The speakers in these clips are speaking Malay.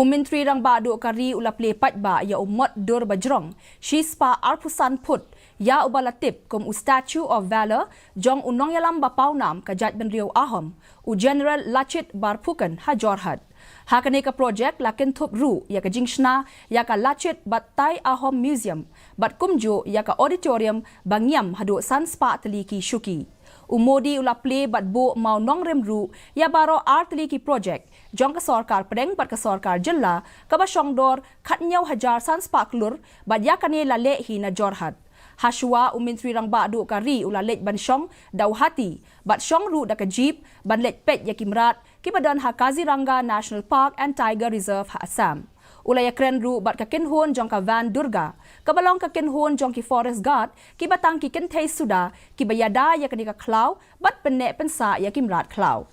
Menteri rang badu kari ulap lepat ba ya umat dur bajrong shispa arpusan put ya ubalatip kum Statue of Valor jong unong yalam bapau nam kajat benriau ahom u General Lachit Barpukan ha Jorhat. Hakane ka projek lakin thup ru ya ka jingshna ya ka Lachit Battai Ahom Museum bat kumjo ya ka auditorium bangyam hadu sanspa teliki syuki. Umodi ulaple bat bo mau nong remru ya baro artli ki project jong ka sarkar pedeng bat ka sarkar jilla ka basong dor khatnyau hajar sans paklur bat ya kane lale hi na Jorhat. Haswa Menteri rang badu kari ulalet bansyong dauhati bat syong ru da ka jeep ban let pet ya kimrat ki badan ha Kaziranga National Park and Tiger Reserve ha Assam. Ulaya kren ru bat ka kinhon jong ka Van Durga, kabalong ka kinhon jong ki Forest Guard, ki batang ki kentay suda, ki bayada ya kanika klaw, bat penne pensa ya kimrat klaw.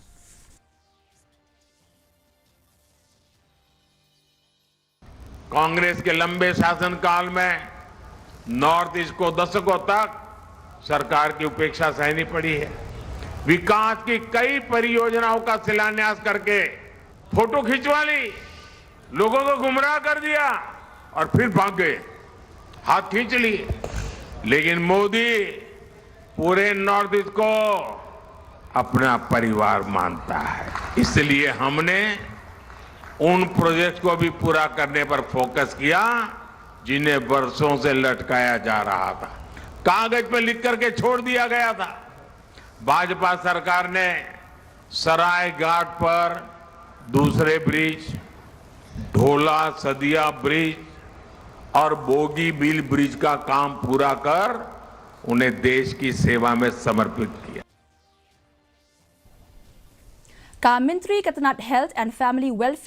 Congress के लंबे शासनकाल में north east को दशकों तक सरकार की उपेक्षा सहनी पड़ी है। विकास की कई परियोजनाओं का शिलान्यास करके फोटो खिंचवा ली, लोगों को गुमराह कर दिया और फिर भाग गए, हाथ खींच लिए। लेकिन मोदी पूरे नॉर्थ ईस्ट को अपना परिवार मानता है, इसलिए हमने उन प्रोजेक्ट को भी पूरा करने पर फोकस किया जिन्हें वर्षों से लटकाया जा रहा था, कागज पे लिख करके छोड़ दिया गया था। भाजपा सरकार ने सराय घाट पर दूसरे ब्रिज, ढोला सदिया ब्रिज और बोगी बिल ब्रिज का काम पूरा कर उन्हें देश की सेवा में समर्पित किया। Ka Menteri Ketenat Health and Family Welfare